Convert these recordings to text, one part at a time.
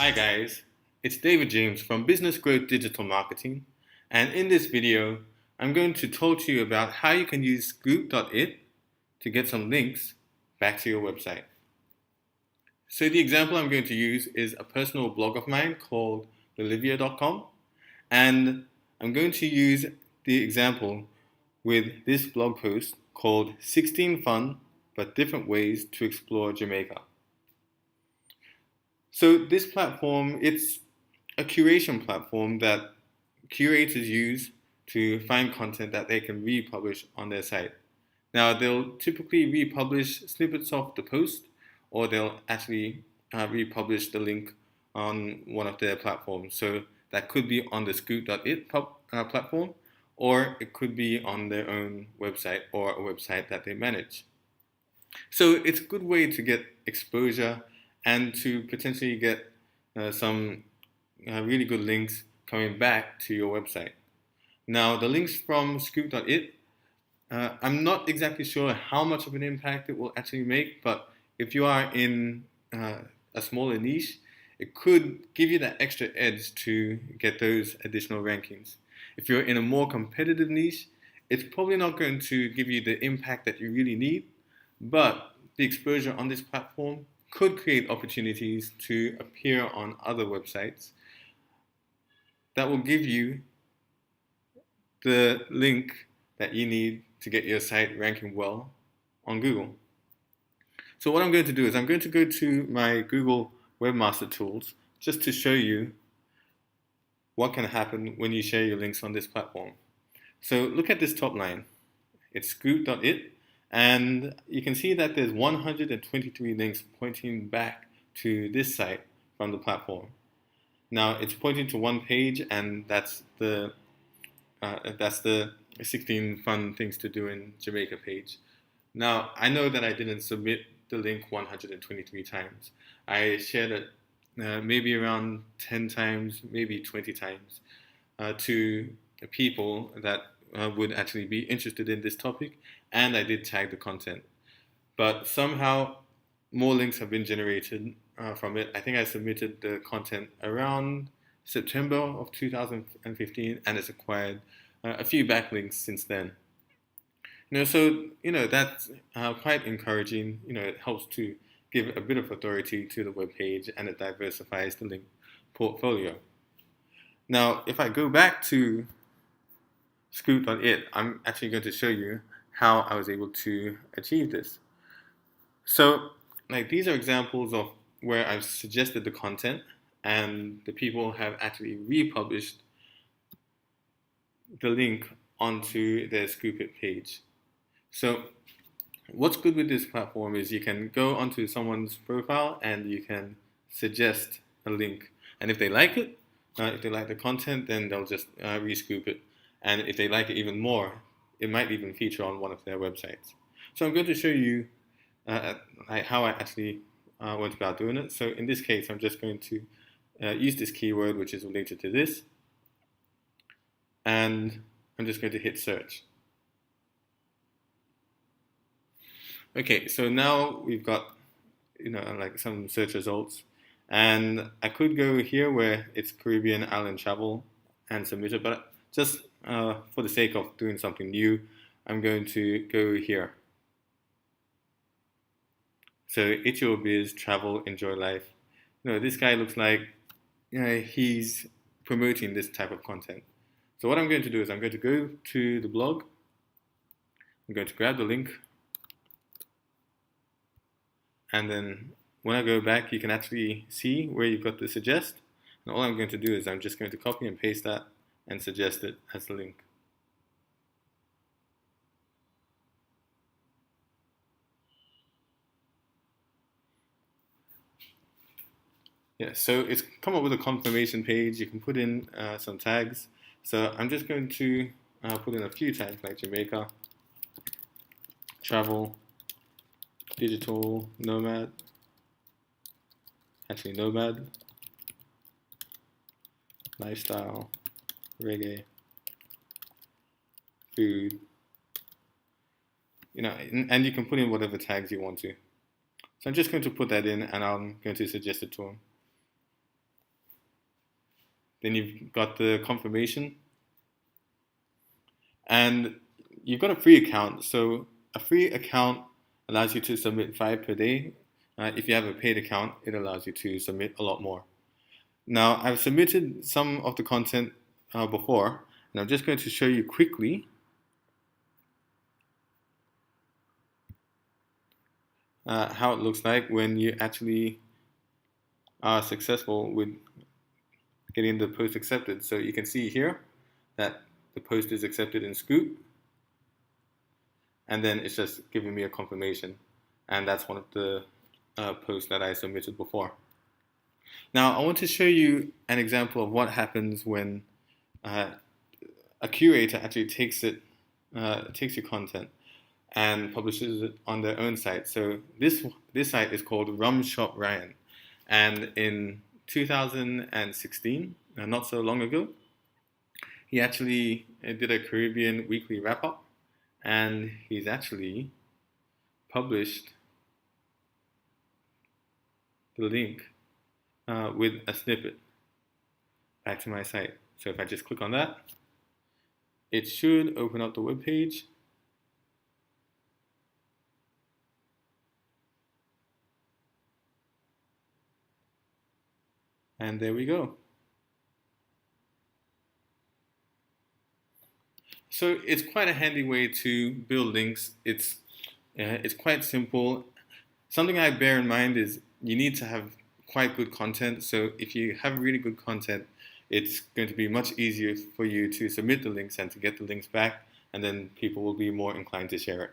Hi guys, it's David James from Business Growth Digital Marketing, and in this video, I'm going to talk to you about how you can use Scoop.it to get some links back to your website. So the example I'm going to use is a personal blog of mine called Olivia.com, and I'm going to use the example with this blog post called 16 Fun but Different Ways to Explore Jamaica. So this platform, it's a curation platform that curators use to find content that they can republish on their site. Now, they'll typically republish snippets of the post, or they'll actually republish the link on one of their platforms. So that could be on the Scoop.it platform, or it could be on their own website or a website that they manage. So it's a good way to get exposure and to potentially get some really good links coming back to your website. Now, the links from Scoop.it, I'm not exactly sure how much of an impact it will actually make, but if you are in a smaller niche, it could give you that extra edge to get those additional rankings. If you're in a more competitive niche, it's probably not going to give you the impact that you really need, but the exposure on this platform could create opportunities to appear on other websites that will give you the link that you need to get your site ranking well on Google. So what I'm going to do is I'm going to go to my Google Webmaster Tools just to show you what can happen when you share your links on this platform. So look at this top line. It's Scoop.it, and you can see that there's 123 links pointing back to this site from the platform. Now it's pointing to one page, and that's the 16 fun things to do in Jamaica page. Now I know that I didn't submit the link 123 times. I shared it maybe around 10 times, maybe 20 times to people that would actually be interested in this topic, and I did tag the content. But somehow more links have been generated from it. I think I submitted the content around September of 2015, and it's acquired a few backlinks since then. So that's quite encouraging. It helps to give a bit of authority to the web page, and it diversifies the link portfolio. Now, if I go back to Scoop.it, I'm actually going to show you how I was able to achieve this. So, these are examples of where I've suggested the content, and the people have actually republished the link onto their Scoop.it page. So what's good with this platform is you can go onto someone's profile and you can suggest a link. And if they like it, if they like the content, then they'll just re-scoop it. And if they like it even more, it might even feature on one of their websites. So I'm going to show you how I actually went about doing it. So in this case, I'm just going to use this keyword which is related to this. And I'm just going to hit search. Okay, so now we've got some search results, and I could go here where it's Caribbean island travel and submit it, but just for the sake of doing something new, I'm going to go here. So it's your biz, travel, enjoy life. This guy looks like he's promoting this type of content. So what I'm going to do is I'm going to go to the blog. I'm going to grab the link. And then when I go back, you can actually see where you've got the suggest. And all I'm going to do is I'm just going to copy and paste that and suggest it as the link. Yeah, so it's come up with a confirmation page. You can put in some tags. So I'm just going to put in a few tags like Jamaica, travel, digital nomad, nomad, lifestyle, reggae, food, and you can put in whatever tags you want to. So I'm just going to put that in, and I'm going to suggest it to them. then you've got the confirmation, and you've got a free account. So a free account allows you to submit 5 per day. If you have a paid account, it allows you to submit a lot more. Now, I've submitted some of the content before, and I'm just going to show you quickly how it looks like when you actually are successful with getting the post accepted. So you can see here that the post is accepted in Scoop, and then it's just giving me a confirmation, and that's one of the posts that I submitted before. Now, I want to show you an example of what happens when a curator actually takes your content and publishes it on their own site. So this site is called Rum Shop Ryan, and in 2016, not so long ago, he actually did a Caribbean weekly wrap-up, and he's actually published the link with a snippet back to my site. So if I just click on that, it should open up the web page. And there we go. So it's quite a handy way to build links. It's quite simple. Something I bear in mind is you need to have quite good content. So if you have really good content, it's going to be much easier for you to submit the links and to get the links back, and then people will be more inclined to share it.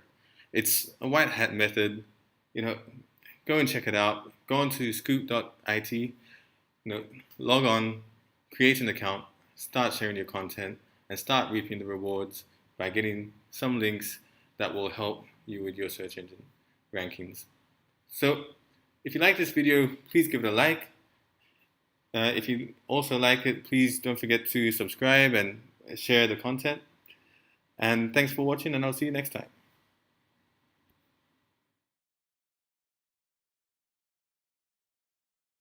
It's a white hat method. Go and check it out. Go on to scoop.it. Log on, create an account, start sharing your content, and start reaping the rewards by getting some links that will help you with your search engine rankings. So if you like this video, please give it a like. If you also like it, please don't forget to subscribe and share the content. And thanks for watching, and I'll see you next time.